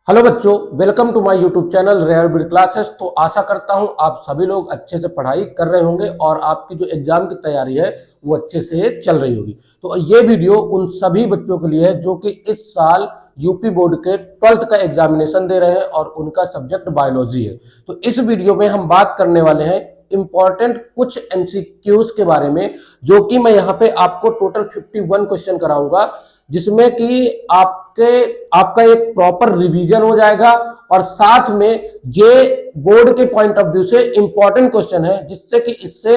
Hello बच्चों, welcome to my YouTube channel rare bid classes. तो आशा करता हूं आप सभी लोग अच्छे से पढ़ाई कर रहे होंगे और आपकी जो एग्जाम की तैयारी है वो अच्छे से चल रही होगी। तो ये वीडियो उन सभी बच्चों के लिए है जो कि इस साल यूपी बोर्ड के 12th का एग्जामिनेशन दे रहे हैं और उनका सब्जेक्ट बायोलॉजी है। तो इस वीडियो में हम बात करने वाले हैं इंपॉर्टेंट कुछ एमसीक्यूज के बारे में, जो कि मैं यहाँ पे आपको टोटल 51 क्वेश्चन कराऊंगा, जिसमें कि आपका एक प्रॉपर रिवीजन हो जाएगा और साथ में ये बोर्ड के पॉइंट ऑफ व्यू से इंपॉर्टेंट क्वेश्चन है, जिससे कि इससे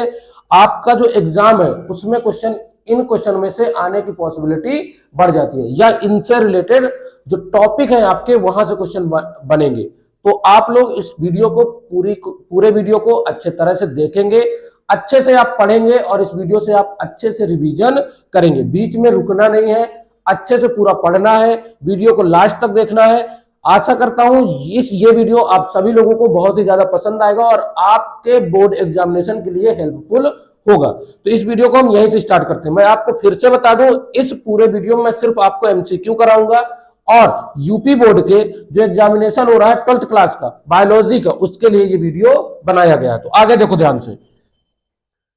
आपका जो एग्जाम है उसमें इन क्वेश्चन में से आने की पॉसिबिलिटी बढ़ जाती है, या इनसे रिलेटेड जो टॉपिक है आपके वहां से क्वेश्चन बनेंगे। तो आप लोग इस वीडियो को पूरे वीडियो को अच्छे तरह से देखेंगे, अच्छे से आप पढ़ेंगे और इस वीडियो से आप अच्छे से रिवीजन करेंगे। बीच में रुकना नहीं है, अच्छे से पूरा पढ़ना है, वीडियो को लास्ट तक देखना है। आशा करता हूं ये वीडियो आप सभी लोगों को बहुत ही ज्यादा पसंद आएगा और आपके बोर्ड एग्जामिनेशन के लिए हेल्पफुल होगा। तो इस वीडियो को हम यहीं से स्टार्ट करते हैं। मैं आपको फिर से बता दूं, इस पूरे वीडियो में मैं सिर्फ आपको एमसीक्यू कराऊंगा और यूपी बोर्ड के जो एग्जामिनेशन हो रहा है 12th क्लास का बायोलॉजी का, उसके लिए ये वीडियो बनाया गया है। तो आगे देखो ध्यान से,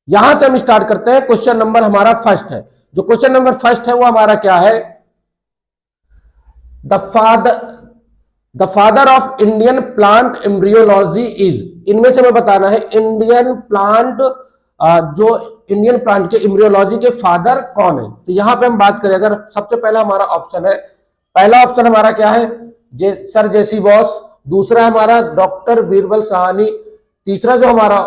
यहां से हम स्टार्ट करते हैं। क्वेश्चन नंबर हमारा फर्स्ट है। जो क्वेश्चन नंबर फर्स्ट है वो हमारा क्या है? The father of Indian plant embryology is. इनमें से हमें बताना है इंडियन प्लांट के एम्ब्रियोलॉजी के फादर कौन है। तो यहां पे हम बात करें, अगर सबसे पहला हमारा ऑप्शन है, पहला ऑप्शन हमारा क्या है? सर जेसी बॉस। दूसरा हमारा डॉक्टर बीरबल साहनी। तीसरा जो हमारा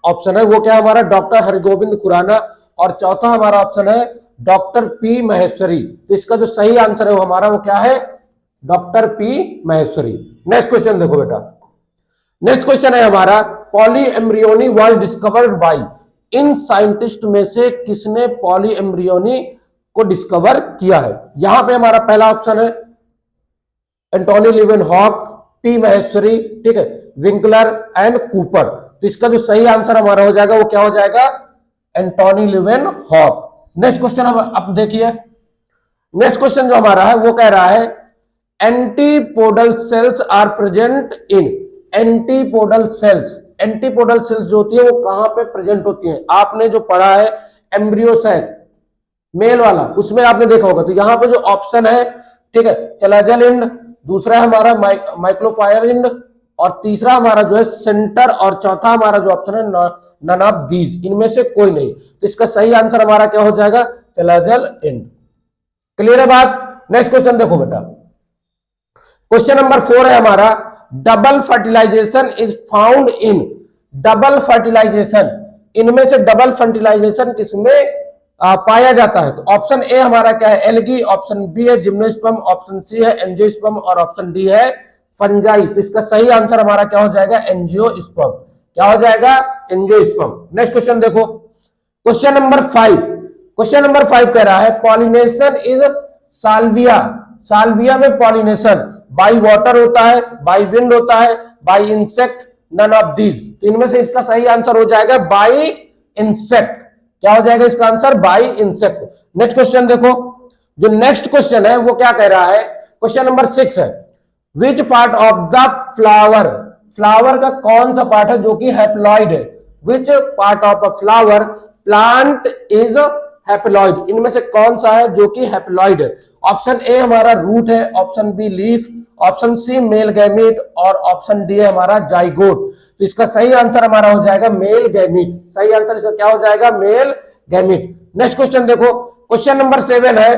ऑप्शन है वो क्या है हमारा? डॉक्टर हरगोविंद खुराना। और चौथा हमारा ऑप्शन है डॉक्टर पी महेश्वरी। तो इसका जो सही आंसर है वो हमारा वो क्या है? Doctor P Maheshwari. Next question देखो बेटा, नेक्स्ट क्वेश्चन है हमारा poly embryony was discovered by. In scientist में से किसने पॉली एम्ब्रियोनी को डिस्कवर किया है? यहां पे हमारा पहला ऑप्शन है एंटोनी लिवेनहॉक, पी महेश्वरी, ठीक है, विंकलर एंड कूपर। तो इसका जो सही आंसर हमारा हो जाएगा वो क्या हो जाएगा? एंटोनी लिवेनहॉक। नेक्स्ट क्वेश्चन अब देखिए, नेक्स्ट क्वेश्चन जो हमारा है वो कह रहा है antipodal cells are present in. Antipodal cells जो होती है वो कहां पे प्रेजेंट होती है? आपने जो पढ़ा है एम्ब्रियो सैक मेल वाला, उसमें आपने देखा होगा। तो यहां पे जो ऑप्शन है, ठीक है, चलाजल इंड, दूसरा हमारा माइक्रोफायर इंड, और तीसरा हमारा जो है सेंटर, और चौथा हमारा जो ऑप्शन है नन ऑफ दीज, इनमें से कोई नहीं। तो इसका सही आंसर हमारा क्या हो जाएगा? चलाजल इंड। क्लियर है बात? नेक्स्ट क्वेश्चन देखो बेटा, क्वेश्चन नंबर 4 है हमारा double fertilization is found in. Double fertilization, इनमें से डबल फर्टिलाइजेशन किसमें पाया जाता है? तो ऑप्शन ए हमारा क्या है? एल्गी। ऑप्शन बी है जिम्नोस्पर्म। ऑप्शन सी है एंजियोस्पर्म। और ऑप्शन डी है फंजाई। तो इसका सही आंसर हमारा क्या हो जाएगा? एंजियोस्पर्म। क्या हो जाएगा? एंजियोस्पर्म। नेक्स्ट क्वेश्चन देखो, क्वेश्चन नंबर 5। क्वेश्चन नंबर 5 कह रहा है पॉलिनेशन इज साल्विया। साल्विया में पॉलिनेशन बाई वाटर होता है, बाई विंड होता है, by insect, none of these. तो इनमें से इसका सही आंसर हो जाएगा बाई इंसेक्ट। क्या हो जाएगा इसका answer? By insect. Next question देखो, जो नेक्स्ट क्वेश्चन है वो क्या कह रहा है? क्वेश्चन नंबर 6 है which part of the flower. Flower का कौन सा पार्ट है जो कि हैप्लॉइड है? Which part of a flower plant is haploid. इनमें से कौन सा है जो कि हैप्लॉइड है? ऑप्शन ए हमारा रूट है, option B leaf, option C male gamete, और ऑप्शन डी है हमारा जाइगोट। तो इसका सही आंसर हमारा हो जाएगा मेल गैमीट। सही आंसर इसका क्या हो जाएगा? Male gamete. नेक्स्ट क्वेश्चन देखो, क्वेश्चन नंबर 7 है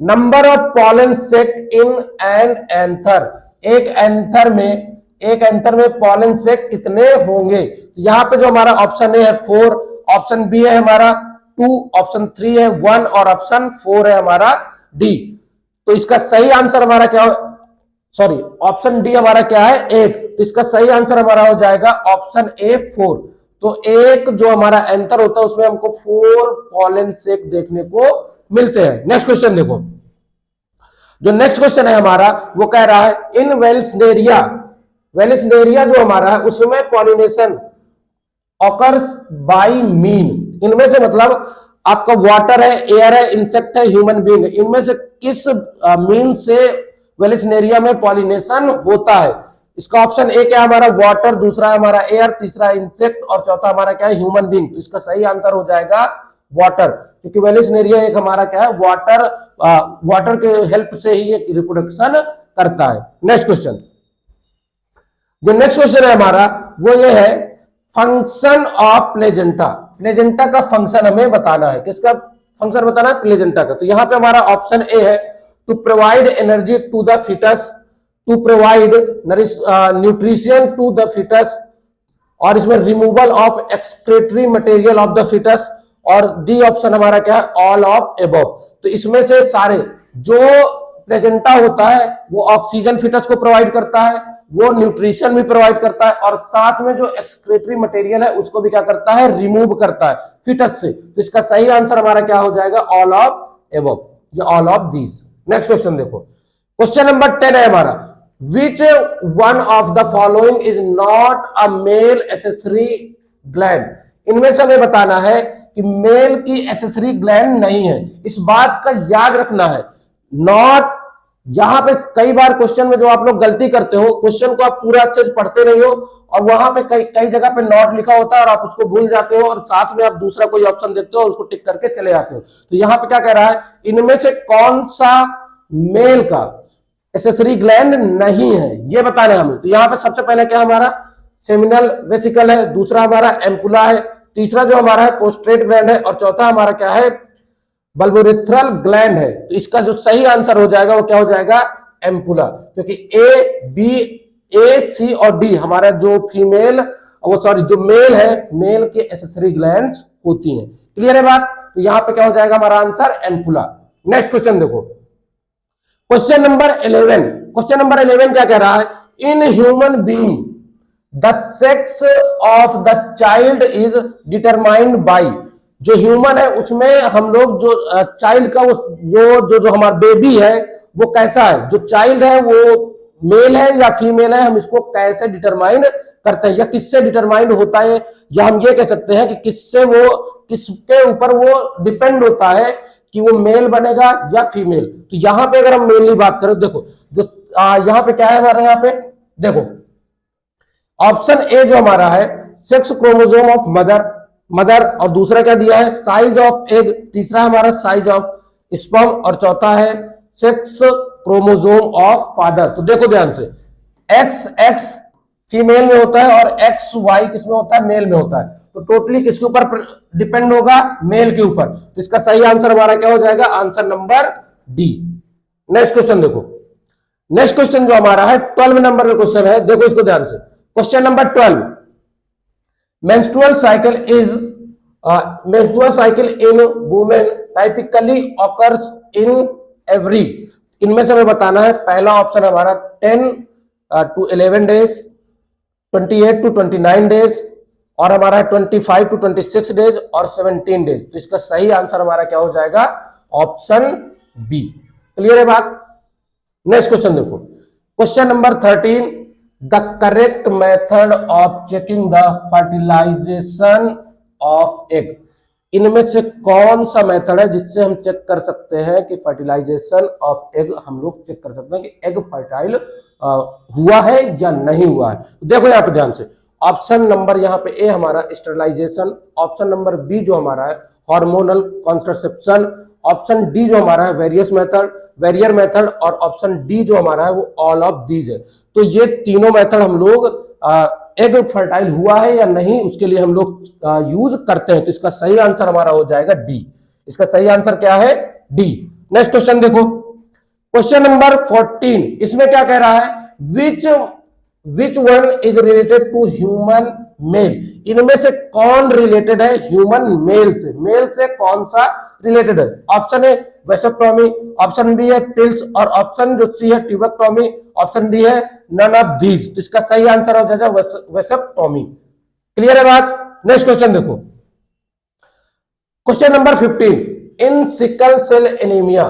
number of pollen sac in an anther. एक एंथर में पॉलन सेक कितने होंगे? यहां पे जो हमारा ऑप्शन ए है 4, ऑप्शन बी है हमारा 2, ऑप्शन 3 है 1, और ऑप्शन 4 है हमारा डी। तो इसका सही आंसर हमारा क्या हो? सॉरी, ऑप्शन डी हमारा क्या है? 8। तो इसका सही आंसर हमारा हो जाएगा ऑप्शन ए 4। तो एक जो हमारा एंथर होता है उसमें हमको 4 पॉलन सेक देखने को मिलते हैं। नेक्स्ट क्वेश्चन देखो, जो नेक्स्ट क्वेश्चन है हमारा वो कह रहा है इन वेलिस्नेरिया। वेलिस्नेरिया जो हमारा है उसमें पॉलिनेशन ऑकर्स बाय मीन। इनमें से मतलब आपका वाटर है, एयर है, इंसेक्ट है, ह्यूमन बीइंग है, इनमें से किस मीन से वेलिस्नेरिया में पॉलिनेशन होता है? इसका ऑप्शन ए क्या है हमारा वाटर, दूसरा है हमारा एयर, तीसरा इंसेक्ट और चौथा हमारा क्या है ह्यूमन बीइंग। तो इसका सही आंसर हो जाएगा वाटर, क्योंकि वेलिस्नेरिया एक हमारा क्या है वाटर, वाटर के हेल्प से ही एक रिप्रोडक्शन करता है। नेक्स्ट क्वेश्चन, जो नेक्स्ट क्वेश्चन है हमारा वो ये है फंक्शन ऑफ प्लेजेंटा। प्लेजेंटा का फंक्शन हमें बताना है, किसका फंक्शन बताना है? प्लेजेंटा का। तो यहां पे हमारा ऑप्शन ए है to provide energy to the foetus, to provide nutrition to the foetus, और इसमें removal of excretory material of the foetus, और डी ऑप्शन हमारा क्या है ऑल ऑफ एबव। तो इसमें से सारे जो प्लेजेंटा होता है वो ऑक्सीजन फिटस को प्रोवाइड करता है, वो न्यूट्रिशन भी प्रोवाइड करता है, और साथ में जो एक्सक्रीटरी मटेरियल है उसको भी क्या करता है रिमूव करता है फिटस से। तो इसका सही आंसर हमारा क्या हो जाएगा ऑल ऑफ एबव, या all of these. Next question देखो, क्वेश्चन नंबर 10 है हमारा which one of the following is not a male accessory gland. इनमें से हमें बताना है कि मेल की एसेसरी ग्लैंड नहीं है। इस बात का याद रखना है, नॉट, यहां पे कई बार क्वेश्चन में जो आप लोग गलती करते हो, क्वेश्चन को आप पूरा अच्छे से पढ़ते नहीं हो और वहां पे कई जगह पे नॉट लिखा होता है और आप उसको भूल जाते हो और साथ में आप दूसरा कोई ऑप्शन देखते हो और उसको टिक करके चले जाते हो। तो यहाँ पे क्या कह रहा है, इनमें से कौन सा मेल का एसेसरी ग्लैंड नहीं है ये बताना है हमें। तो यहाँ पे सबसे पहले क्या हमारा सेमिनल वेसिकल है, दूसरा हमारा एम्पुला है, तीसरा जो हमारा है पोस्ट्रेट ग्लैंड है, और चौथा हमारा क्या है बल्बोरेथ्रल ग्लैंड है। तो इसका जो सही आंसर हो जाएगा वो क्या हो जाएगा एम्पुला, क्योंकि ए, बी, ए, सी और डी हमारा जो फीमेल वो सॉरी जो मेल है, मेल के एसेसरी ग्लैंड्स होती हैं। क्लियर है बात? तो यहां पे क्या हो जाएगा हमारा आंसर एम्पुला। नेक्स्ट क्वेश्चन देखो, क्वेश्चन नंबर 11। क्वेश्चन नंबर 11 क्या कह रहा है, in human being the sex of the child is determined by. जो ह्यूमन है उसमें हम लोग जो चाइल्ड का वो जो हमारा बेबी है वो कैसा है, जो चाइल्ड है वो मेल है या फीमेल है, हम इसको कैसे डिटरमाइन करते हैं या किससे डिटरमाइंड होता है, या हम ये कह सकते हैं कि किससे वो किसके ऊपर वो डिपेंड होता है कि वो मेल बनेगा या फीमेल। तो यहां पे अगर हम मेनली बात करें, देखो जो यहां पे क्या है हमारे यहाँ पे देखो ऑप्शन ए जो हमारा है सेक्स क्रोमोसोम ऑफ मदर, और दूसरा क्या दिया है साइज ऑफ एग, तीसरा हमारा साइज ऑफ स्पर्म, और चौथा है सेक्स क्रोमोसोम ऑफ फादर। तो देखो ध्यान से, एक्स फीमेल में होता है और एक्स वाई किसमें होता है मेल में होता है। तो टोटली किसके ऊपर डिपेंड होगा मेल के ऊपर। तो इसका सही आंसर हमारा क्या हो जाएगा answer number D. Next question देखो, नेक्स्ट क्वेश्चन जो हमारा है 12 नंबर का क्वेश्चन है, देखो इसको ध्यान से। Question number 12, menstrual cycle in women typically occurs in every। इनमें से हमें बताना है, पहला ऑप्शन हमारा 10 to 11 days, 28 to 29 days, और हमारा 25 to 26 days और 17 days। तो इसका सही आंसर हमारा क्या हो जाएगा ऑप्शन बी। क्लियर है बात? नेक्स्ट क्वेश्चन देखो, question number 13, the correct method of checking the fertilization of egg. इनमें से कौन सा मेथड है जिससे हम चेक कर सकते हैं कि फर्टिलाइजेशन ऑफ एग, हम लोग चेक कर सकते हैं कि एग फर्टाइल हुआ है या नहीं हुआ है। देखो यहाँ पे ध्यान से, ऑप्शन नंबर यहाँ पे ए हमारा स्टरलाइजेशन, ऑप्शन नंबर बी जो हमारा है हार्मोनल कॉन्ट्रासेप्शन, ऑप्शन डी जो हमारा है वेरियर मेथड, और ऑप्शन डी जो हमारा है वो ऑल ऑफ दीज है। तो ये तीनों मेथड हम लोग एग फर्टाइल हुआ है या नहीं उसके लिए हम लोग यूज करते हैं। तो इसका सही आंसर हमारा हो जाएगा डी। इसका सही आंसर क्या है डी। नेक्स्ट क्वेश्चन देखो, क्वेश्चन नंबर 14, इसमें क्या कह रहा है, which one is related to human male. इनमें से कौन रिलेटेड है ह्यूमन मेल से कौन सा रिलेटेड है। Option A vasectomy, option B है पिल्स, और ऑप्शन जो सी है ट्यूबेक्टोमी, ऑप्शन डी है नन ऑफ दीज। तो इसका सही आंसर हो जाएगा वेसेक्टोमी। क्लियर है बात? नेक्स्ट क्वेश्चन देखो, question number 15, in sickle cell anaemia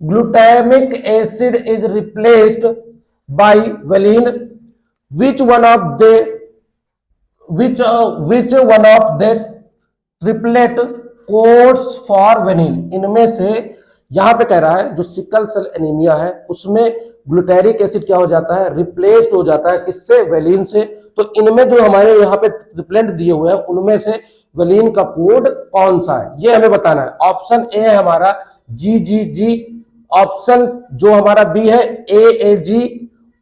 glutamic acid is replaced by valine, which one of the triplet codes for vanillin। इनमें से यहां पे कह रहा है जो सिकल सेल एनीमिया है उसमें ग्लूटारिक एसिड क्या हो जाता है, रिप्लेस्ड हो जाता है किससे, वेलिन से। तो इनमें जो हमारे यहाँ पे रिप्लेंट दिए हुए हैं उनमें से वेलिन का कोड कौन सा है ये हमें बताना है। ऑप्शन ए है हमारा GGG, ऑप्शन जो हमारा बी है AAG,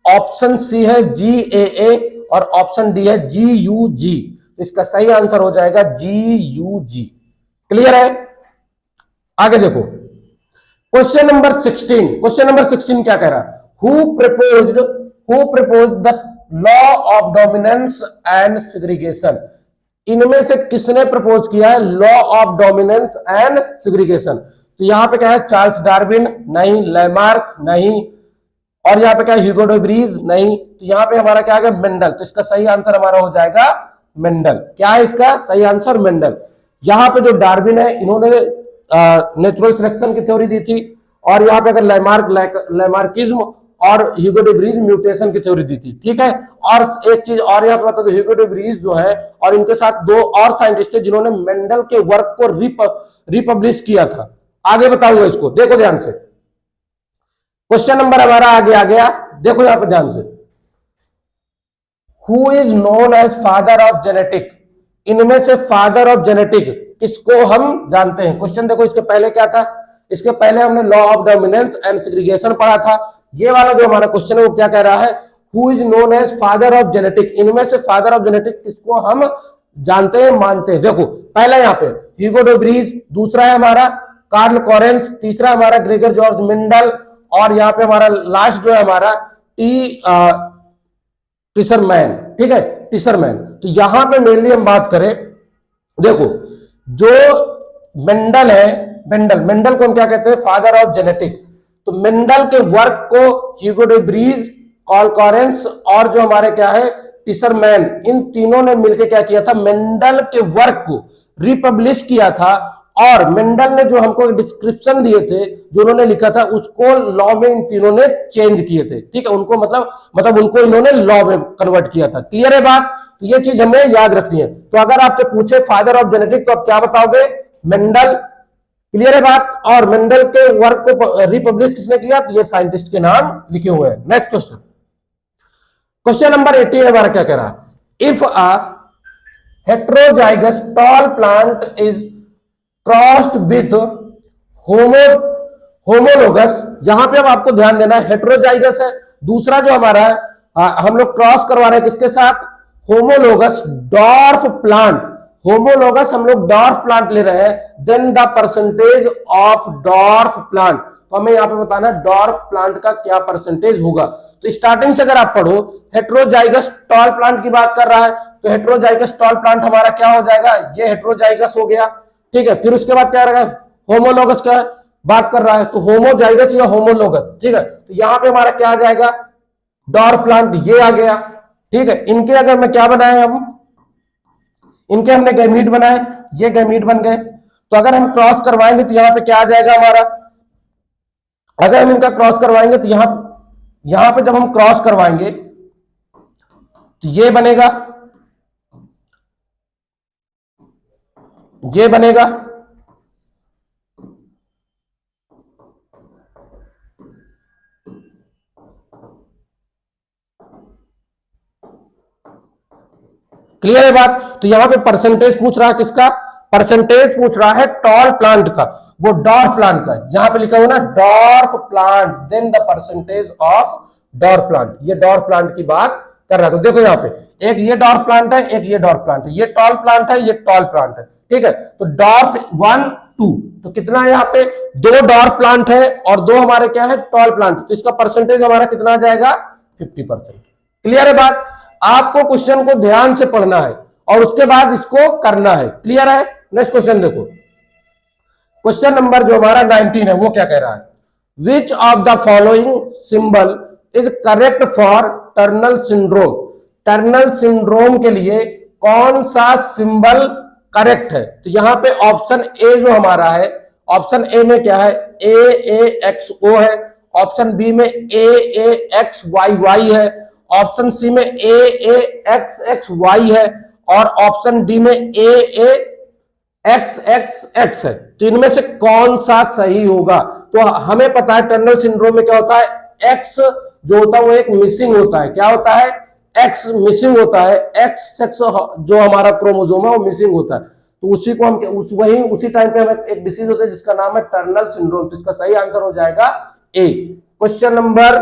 ऑप्शन सी है GAA और ऑप्शन डी है GUG। तो इसका सही आंसर हो जाएगा GUG। क्लियर है? आगे देखो क्वेश्चन नंबर 16। क्वेश्चन नंबर 16 क्या कह रहा है, who proposed the law of dominance and segregation. इनमें से किसने प्रपोज किया है law of dominance and segregation. तो यहां पे क्या है, चार्ल्स डार्विन नहीं, लैमार्क नहीं, और यहाँ पे क्या है, ह्यूगो डे व्रीज नहीं। तो यहाँ पे हमारा क्या आ गया, मेंडल। तो इसका सही आंसर हमारा हो जाएगा मेंडल। क्या है इसका सही आंसर, मेंडल। यहाँ पे जो डार्विन है इन्होंने नेचुरल सिलेक्शन की थ्योरी दी थी, और यहाँ पे अगर लैमार्किज्म और ह्यूगो डे व्रीज म्यूटेशन की थ्योरी दी थी। ठीक है, और एक चीज और यहाँ पे बता दो, ह्यूगो डे व्रीज जो है और इनके साथ दो और साइंटिस्ट थे जिन्होंने मेंडल के वर्क को रिपब्लिश किया था। आगे बताऊंगा इसको, देखो ध्यान से। क्वेश्चन नंबर हमारा आगे आ गया, देखो यहां पर ध्यान से। Who is known as father of genetic. इनमें से फादर ऑफ जेनेटिक किसको हम जानते हैं। क्वेश्चन देखो, इसके पहले क्या था, इसके पहले हमने law of dominance and segregation पढ़ा था। ये वाला जो हमारा क्वेश्चन है वो क्या कह रहा है, who is known as father of genetic. इनमें से फादर ऑफ जेनेटिक किसको हम जानते हैं, मानते हैं। देखो पहला यहाँ पे ह्यूगो डे व्रीज, दूसरा है हमारा कार्ल कॉरेंस, तीसरा हमारा ग्रेगर जॉर्ज मेंडल, और यहाँ पे हमारा लास्ट जो है हमारा टिसरमैन। ठीक है, टिसरमैन। तो यहां पे मेनली हम बात करें, देखो जो मेंडल है, मेंडल को हम क्या कहते हैं, फादर ऑफ जेनेटिक। तो मेंडल के वर्क को Hugo de Vries, Carl Correns और जो हमारे क्या है टिसरमैन, इन तीनों ने मिलकर क्या किया था, मेंडल के वर्क को रिपब्लिश किया था। और मेंडल ने जो हमको डिस्क्रिप्शन दिए थे, जो उन्होंने लिखा था, उसको लॉ में इन तीनों ने चेंज किए थे। ठीक है, उनको मतलब उनको इन्होंने लॉ में कन्वर्ट किया था। क्लियर है बात? तो ये चीज हमें याद रखनी है। तो अगर आपसे पूछे फादर ऑफ जेनेटिक तो आप क्या बताओगे, मेंडल। क्लियर है बात? और मेंडल के वर्क को रिपब्लिश किसने किया, तो ये साइंटिस्ट के नाम लिखे हुए हैं। नेक्स्ट क्वेश्चन, क्वेश्चन नंबर 18 हमारा क्या कह रहा है, if a heterozygous tall plant is crossed with homologous. यहां पे अब आपको ध्यान देना है, हेट्रोजाइगस है, दूसरा जो हमारा है हम लोग क्रॉस करवा रहे हैं किसके साथ, होमोलोगस डॉर्फ प्लांट। होमोलोगस हम लोग डॉर्फ प्लांट ले रहे हैं, then the percentage of dwarf plant. तो हमें यहां पे बताना है डॉर्फ प्लांट का क्या परसेंटेज होगा। तो स्टार्टिंग से अगर आप पढ़ो, हेट्रोजाइगस टॉल प्लांट की बात कर रहा है, तो हेट्रोजाइगस टॉल प्लांट हमारा क्या हो जाएगा, ये हेट्रोजाइगस हो गया। ठीक है, फिर उसके बाद क्या रहेगा, होमोलोगस का बात कर रहा है, तो होमोजाइगस या होमोलोगस। ठीक है, तो यहां पे हमारा क्या आ जाएगा, डॉर्फ प्लांट, ये आ गया। ठीक है, इनके अगर मैं क्या बनाए, हम इनके हमने गैमीट बनाए, ये गैमीट बन गए। तो अगर हम क्रॉस करवाएंगे तो यहां पे क्या आ जाएगा हमारा, अगर हम इनका क्रॉस करवाएंगे तो यहां पे जब हम क्रॉस करवाएंगे तो ये बनेगा, ये बनेगा। क्लियर है बात? तो यहां पे परसेंटेज पूछ रहा है किसका, परसेंटेज पूछ रहा है टॉल प्लांट का, वो डॉर्फ प्लांट का। यहां पे लिखा हुआ ना dwarf plant, then the percentage of dwarf plant. ये डॉर्फ प्लांट की बात कर रहा है। तो देखो यहां पे एक ये डॉर्फ प्लांट है, एक ये डॉर्फ प्लांट है, ये टॉल प्लांट है, ये टॉल प्लांट है। ठीक है, तो डॉर्फ 1 2, तो कितना है यहाँ पे, 2 डॉर्फ प्लांट है और 2 हमारे क्या है टॉल प्लांट। तो इसका परसेंटेज हमारा कितना आ जाएगा, 50%। क्लियर है बात? आपको क्वेश्चन को ध्यान से पढ़ना है और उसके बाद इसको करना है। क्लियर है? नेक्स्ट क्वेश्चन देखो, क्वेश्चन नंबर जो हमारा 19 है वो क्या कह रहा है, which of the following symbol is correct for Turner syndrome. Turner syndrome के लिए कौन सा सिंबल करेक्ट है। तो यहां पे ऑप्शन ए जो हमारा है, ऑप्शन ए में क्या है, AAXO है, ऑप्शन बी में AAXYY है, ऑप्शन सी में AAXXY है, और ऑप्शन डी में AAXY एक्स एक्स एक्स है, तो इनमें से कौन सा सही होगा? तो हमें पता है टर्नल सिंड्रोम में क्या होता है, एक्स जो होता है वो एक मिसिंग होता है। क्या होता है? एक्स मिसिंग होता है, एक्स एक्स जो हमारा क्रोमोसोम है वो मिसिंग होता है। तो उसी को हम उसी टाइम पे हमें एक डिसीज होता है जिसका नाम है टर्नल सिंड्रोम। तो इसका सही आंसर हो जाएगा ए। क्वेश्चन नंबर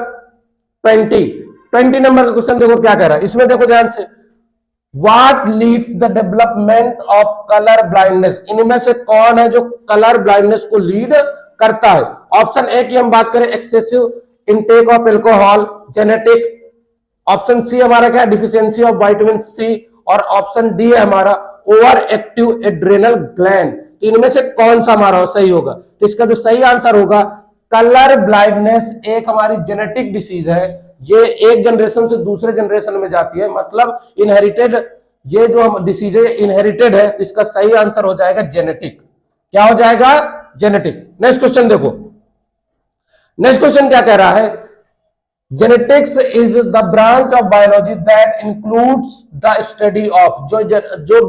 20 नंबर का क्वेश्चन देखो क्या कह रहा है, इसमें देखो ध्यान से, what leads the development of colour blindness? इनमें से कौन है जो कलर ब्लाइंडनेस को लीड करता है? ऑप्शन ए की हम बात करें, excessive intake of alcohol, genetic. Option C हमारा क्या है, डिफिशियंसी ऑफ विटामिन सी। और ऑप्शन डी है हमारा ओवर एक्टिव एड्रेनल ग्लैंड। तो इनमें से कौन सा हमारा सही होगा? तो इसका जो सही आंसर होगा, कलर ब्लाइंडनेस एक हमारी जेनेटिक डिसीज है, ये एक जनरेशन से दूसरे जनरेशन में जाती है, मतलब इनहेरिटेड, ये जो डिसीज है इनहेरिटेड है। इसका सही आंसर हो जाएगा जेनेटिक। क्या हो जाएगा? जेनेटिक। नेक्स्ट क्वेश्चन देखो, नेक्स्ट क्वेश्चन क्या कह रहा है, genetics is the branch of biology that includes the study of. जो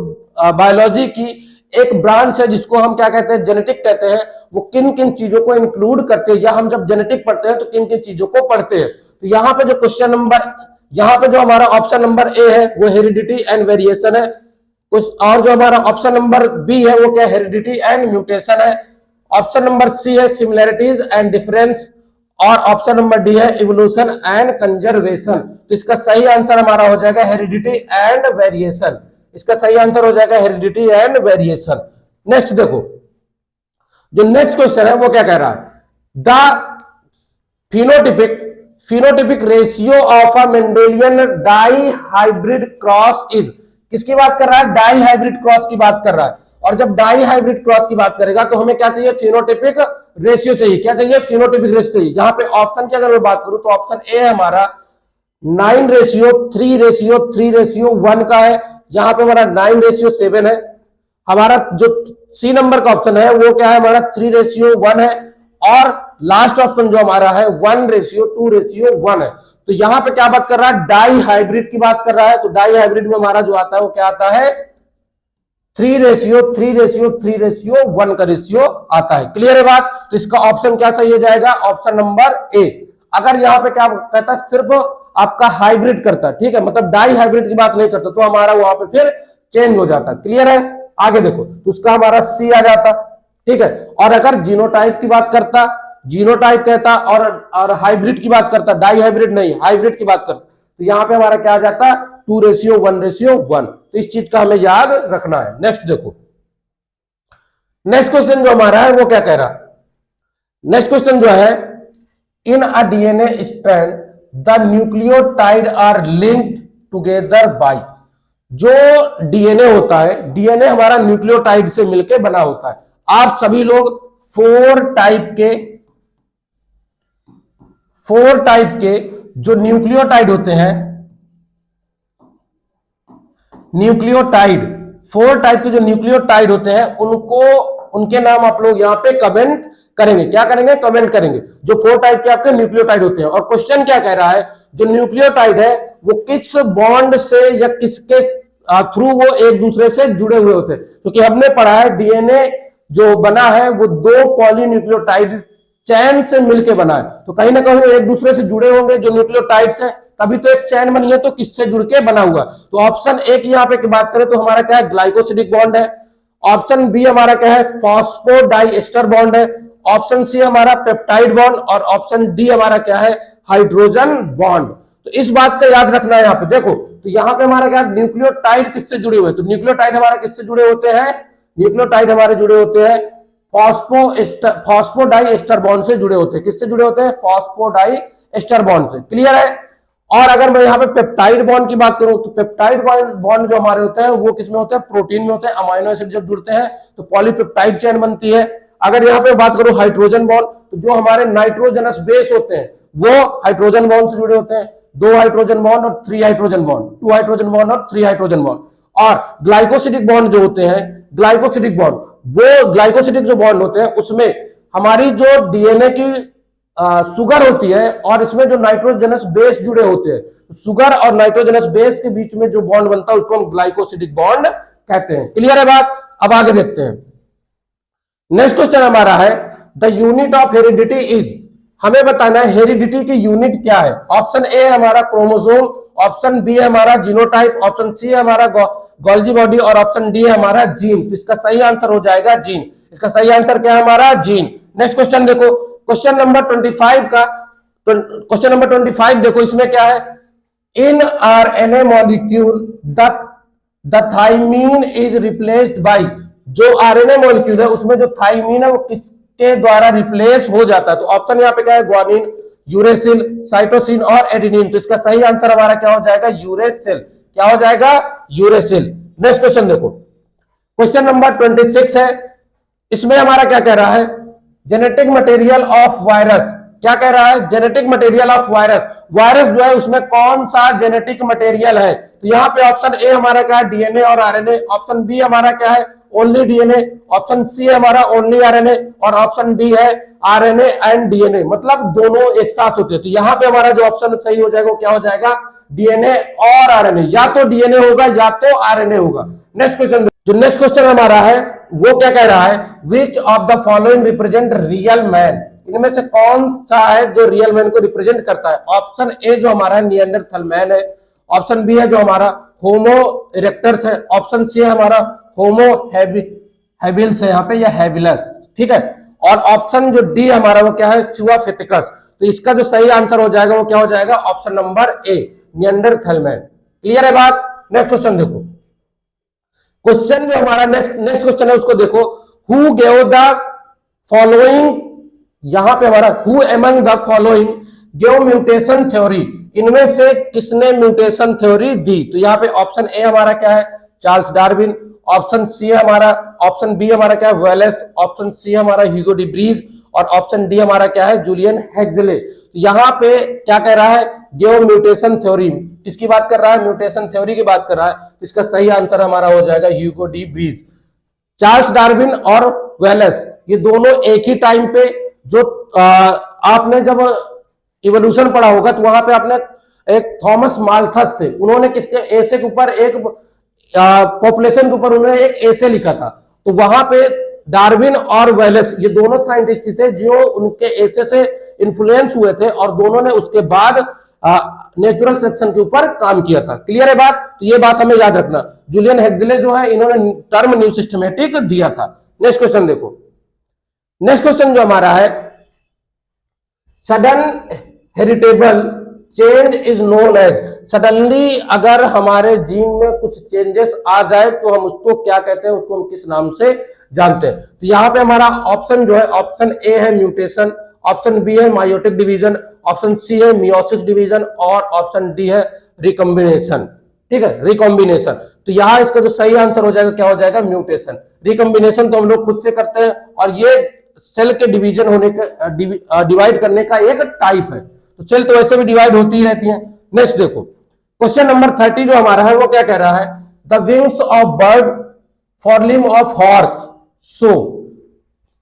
बायोलॉजी की एक ब्रांच है जिसको हम क्या कहते हैं, जेनेटिक कहते हैं, वो किन किन चीजों को इंक्लूड करते हैं, या हम जब जेनेटिक पढ़ते हैं तो किन किन चीजों को पढ़ते हैं। तो यहाँ पे जो क्वेश्चन नंबर, यहाँ पे जो हमारा ऑप्शन नंबर ए है वो हेरिडिटी एंड वेरिएशन है, कुछ और जो हमारा ऑप्शन नंबर बी है वो क्या, हेरिडिटी एंड म्यूटेशन है। ऑप्शन नंबर सी है सिमिलैरिटीज एंड डिफरेंस, और ऑप्शन नंबर डी है इवोल्यूशन एंड कंजर्वेशन। तो इसका सही आंसर हमारा हो जाएगा हेरिडिटी एंड वेरिएशन। इसका सही आंसर हो जाएगा हेरिडिटी एंड वेरिएशन। नेक्स्ट देखो, जो नेक्स्ट क्वेश्चन है वो क्या कह रहा है, the phenotypic ratio of a Mendelian dihybrid cross is. किसकी बात कर रहा है? डाई हाइब्रिड क्रॉस की बात कर रहा है। और जब डाई हाइब्रिड क्रॉस की बात करेगा तो हमें क्या चाहिए, फिनोटिपिक रेशियो चाहिए। क्या चाहिए? फिनोटिपिक रेशियो चाहिए। जहां पे ऑप्शन की अगर मैं बात करूं तो ऑप्शन ए है हमारा 9:3:1 का है, जहां पे हमारा 9:7 है। हमारा जो सी नंबर का ऑप्शन है वो क्या है, हमारा 3:1 है। और लास्ट ऑप्शन जो हमारा है 1:2:1 है। तो यहां पे क्या बात कर रहा है, डाई हाइब्रिड की बात कर रहा है। तो डाई हाइब्रिड में हमारा जो आता है वो क्या आता है, 3:3:1 का रेशियो आता है। क्लियर है बात? तो इसका ऑप्शन क्या सही हो जाएगा, ऑप्शन नंबर ए। अगर यहाँ पे क्या कहता है, सिर्फ आपका हाइब्रिड करता है, ठीक है, मतलब डाई हाइब्रिड की बात नहीं करता, तो हमारा वहां पे फिर चेंज हो जाता। क्लियर है? आगे देखो, तो उसका हमारा सी आ जाता, ठीक है। और अगर जीनोटाइप की बात करता, जीनोटाइप कहता, और हाइब्रिड की बात करता, डाई हाइब्रिड नहीं, हाइब्रिड की बात करता, तो यहां पे हमारा क्या आ जाता, 2:1:1। तो इस चीज का हमें याद रखना है। नेक्स्ट देखो, नेक्स्ट क्वेश्चन जो हमारा है वो क्या कह रहा है, नेक्स्ट क्वेश्चन जो है, in a DNA strand the nucleotide are linked together by. जो डीएनए होता है, डीएनए हमारा न्यूक्लियोटाइड से मिलकर बना होता है। आप सभी लोग फोर टाइप के जो न्यूक्लियोटाइड होते हैं, न्यूक्लियोटाइड, 4 टाइप के जो न्यूक्लियोटाइड होते हैं उनको, उनके नाम आप लोग यहाँ पे कमेंट करेंगे। क्या करेंगे? कमेंट करेंगे, जो 4 टाइप के आपके न्यूक्लियोटाइड होते हैं। और क्वेश्चन क्या कह रहा है, जो न्यूक्लियोटाइड है वो किस बॉन्ड से या किसके थ्रू वो एक दूसरे से जुड़े हुए होते हैं। क्योंकि हमने पढ़ा है डीएनए जो बना है वो 2 पॉलीन्यूक्लियोटाइड चैन से मिलकर बना है। तो कहीं ना कहीं एक दूसरे से जुड़े होंगे जो न्यूक्लियोटाइड्स है, तभी तो एक चैन बनी है। तो किससे जुड़ के बना हुआ? तो ऑप्शन ए की यहाँ पे बात करें तो हमारा क्या है, ग्लाइकोसिडिक बॉन्ड है। ऑप्शन बी हमारा क्या है, फॉस्फोडाइएस्टर बॉन्ड है। ऑप्शन सी हमारा पेप्टाइड बॉन्ड, और ऑप्शन डी हमारा क्या है, हाइड्रोजन बॉन्ड। तो इस बात का याद रखना है यहाँ पे। देखो, तो यहाँ पे हमारा क्या, न्यूक्लियोटाइड किससे जुड़े हुए? तो न्यूक्लियोटाइड हमारे किससे जुड़े होते हैं, न्यूक्लियोटाइड हमारे जुड़े होते हैं फॉस्फोडाइएस्टर बॉन्ड से जुड़े होते हैं। किससे जुड़े होते हैं? फॉस्फोडाइएस्टर बॉन्ड से। क्लियर है? और अगर मैं यहाँ पे पेप्टाइड बॉन्ड की बात करूं तो पेप्टाइड बॉन्ड जो हमारे होते हैं वो किसमें होते हैं, प्रोटीन में होते हैं। अमाइनो एसिड जब जुड़ते हैं तो पॉलीपेप्टाइड चेन बनती है। अगर यहाँ पे बात करूं हाइड्रोजन बॉन्ड, तो जो हमारे नाइट्रोजनस बेस होते हैं वो हाइड्रोजन बॉन्ड से जुड़े होते हैं। 2 हाइड्रोजन बॉन्ड और 3 हाइड्रोजन बॉन्ड, 2 हाइड्रोजन बॉन्ड और 3 हाइड्रोजन बॉन्ड। और ग्लाइकोसिडिक बॉन्ड जो होते हैं, ग्लाइकोसिडिक बॉन्ड, वो ग्लाइकोसिडिक जो बॉन्ड होते हैं उसमें हमारी जो डीएनए की शुगर होती है और इसमें जो नाइट्रोजनस बेस जुड़े होते हैं, शुगर और नाइट्रोजनस बेस के बीच में जो बॉन्ड बनता है उसको हम ग्लाइकोसिडिक बॉन्ड कहते हैं। क्लियर है बात? अब आगे देखते हैं। नेक्स्ट क्वेश्चन हमारा है the unit of heredity is, हमें बताना है हेरिडिटी की यूनिट क्या है। ऑप्शन ए है हमारा क्रोमोसोम, ऑप्शन बी है हमारा जीनोटाइप, ऑप्शन सी है हमारा गोल्जी बॉडी और ऑप्शन डी है हमारा जीन। तो इसका सही आंसर हो जाएगा जीन। इसका सही आंसर क्या है हमारा जीन। नेक्स्ट क्वेश्चन देखो, क्वेश्चन नंबर 25 का, क्वेश्चन नंबर 25 देखो, इसमें क्या है, in RNA molecule the thymine is replaced by, जो आरएनए मॉलिक्यूल है उसमें जो थाइमीन है वो किसके द्वारा रिप्लेस हो जाता है। तो ऑप्शन यहाँ पे क्या है, ग्वानिन, यूरेसिल, साइटोसिन और एडेनिन। तो इसका सही आंसर हमारा क्या हो जाएगा, यूरेसिल। क्या हो जाएगा, यूरेसिल। नेक्स्ट क्वेश्चन देखो, क्वेश्चन नंबर 26 है, इसमें हमारा क्या कह रहा है, जेनेटिक मटेरियल ऑफ वायरस। क्या कह रहा है, genetic material of virus. Virus जो है उसमें कौन सा जेनेटिक मटेरियल है। तो यहाँ पे ऑप्शन ए हमारा क्या है, डीएनए और आरएनए, ऑप्शन बी हमारा क्या है, ओनली डीएनए, ऑप्शन सी है हमारा ओनली आरएनए और ऑप्शन डी है आरएनए एंड डीएनए, मतलब दोनों एक साथ होते हैं। तो यहाँ पे हमारा जो ऑप्शन सही हो जाएगा वो क्या हो जाएगा, डीएनए और आरएनए, या तो डीएनए होगा या तो आरएनए होगा। नेक्स्ट क्वेश्चन, जो नेक्स्ट क्वेश्चन हमारा है वो क्या कह रहा है, which of the following represent real man, इनमें से कौन सा है जो रियल मैन को रिप्रेजेंट करता है। ऑप्शन ए जो हमारा निएंडरथल मैन है, ऑप्शन बी है जो हमारा होमो इरेक्टस है, ऑप्शन सी है हमारा होमो हैबिल्स है यहाँ पे, या हैबिलस, ठीक है, और ऑप्शन जो डी हमारा वो क्या है, सुआफिटिकस। तो इसका जो सही आंसर हो जाएगा वो क्या हो जाएगा, option number A, Neanderthal man. Clear है बात। नेक्स्ट क्वेश्चन देखो, क्वेश्चन जो हमारा नेक्स्ट क्वेश्चन है उसको देखो, हु गेव द फॉलोइंग, यहां पे हमारा who among the following gave mutation theory, इनमें से किसने म्यूटेशन थ्योरी दी। तो यहाँ पे ऑप्शन ए हमारा क्या है, चार्ल्स डार्विन, ऑप्शन सी है हमारा, ऑप्शन बी हमारा क्या है, वेलेस, ऑप्शन सी हमारा ह्यूगो डी ब्रीज और ऑप्शन डी हमारा क्या है, जूलियन हेक्सले। तो यहाँ पे क्या कह रहा है, गेव म्यूटेशन थ्योरी, किसकी बात कर रहा है, म्यूटेशन थ्योरी की बात कर रहा है। तो इसका सही आंसर हमारा हो जाएगा Hugo de Vries. Charles Darwin और वेलेस ये दोनों एक ही टाइम पे, जो आपने जब इवोल्यूशन पढ़ा होगा तो वहां पे आपने एक थॉमस माल्थस थे, उन्होंने किसके एसे के ऊपर, एक पॉपुलेशन के ऊपर उन्होंने एक एसे लिखा था। तो वहां पे डार्विन और वेलेस ये दोनों साइंटिस्ट थे जो उनके एसे से इन्फ्लुएंस हुए थे और दोनों ने उसके बाद नेचुरल सिलेक्शन के ऊपर काम किया था। क्लियर है बात। तो ये बात हमें याद रखना, जूलियन हेक्सले जो है इन्होंने टर्म न्यू सिस्टमेटिक दिया था। नेक्स्ट क्वेश्चन देखो, नेक्स्ट क्वेश्चन जो हमारा है, sudden heritable change is known as, suddenly अगर हमारे जीन में कुछ चेंजेस आ जाए तो हम उसको क्या कहते हैं, उसको हम किस नाम से जानते हैं। तो यहाँ पे हमारा ऑप्शन जो है, ऑप्शन ए है म्यूटेशन, ऑप्शन बी है मायोटिक डिवीजन, ऑप्शन सी है मियोसिस डिवीजन और ऑप्शन डी है रिकॉम्बिनेशन। ठीक है, रिकॉम्बिनेशन। तो यहाँ इसका जो सही आंसर हो जाएगा क्या हो जाएगा, म्यूटेशन। रिकॉम्बिनेशन तो हम लोग खुद से करते हैं और ये सेल के डिवीजन होने का, डिवाइड करने का एक टाइप है। तो सेल तो वैसे भी डिवाइड होती ही रहती है। नेक्स्ट देखो, क्वेश्चन नंबर 30 जो हमारा है वो क्या कह रहा है, the wings of bird forelimb of horse. सो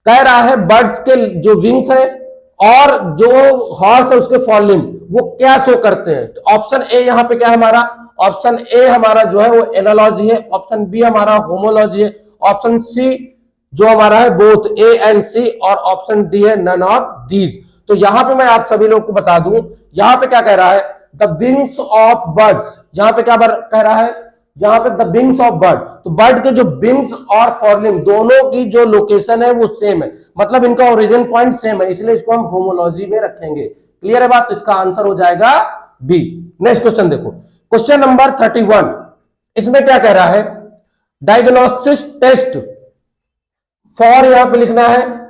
कह रहा है बर्ड्स के जो विंग्स है और जो हॉर्स है उसके फॉर लिम वो क्या शो करते हैं। तो ऑप्शन ए यहाँ पे क्या है हमारा, ऑप्शन ए हमारा जो है वो एनालॉजी है, ऑप्शन बी हमारा होमोलॉजी है, ऑप्शन सी जो हमारा है बोथ ए एंड सी और ऑप्शन डी है नन ऑफ दीज। तो यहां पे मैं आप सभी लोग को बता दूं, यहां पे क्या कह रहा है, द विंग्स ऑफ बर्ड्स, यहां पे क्या कह रहा है, जहां पे द विंग्स ऑफ बर्ड, तो बर्ड के जो विंग्स और फॉरलिम दोनों की जो लोकेशन है वो सेम है, मतलब इनका ओरिजिन पॉइंट सेम है, इसलिए इसको हम होमोलॉजी में रखेंगे। क्लियर है बात। तो इसका आंसर हो जाएगा बी। नेक्स्ट क्वेश्चन देखो, क्वेश्चन नंबर 31, इसमें क्या कह रहा है, डायग्नोस्टिस टेस्ट फॉर, यहां पे लिखना है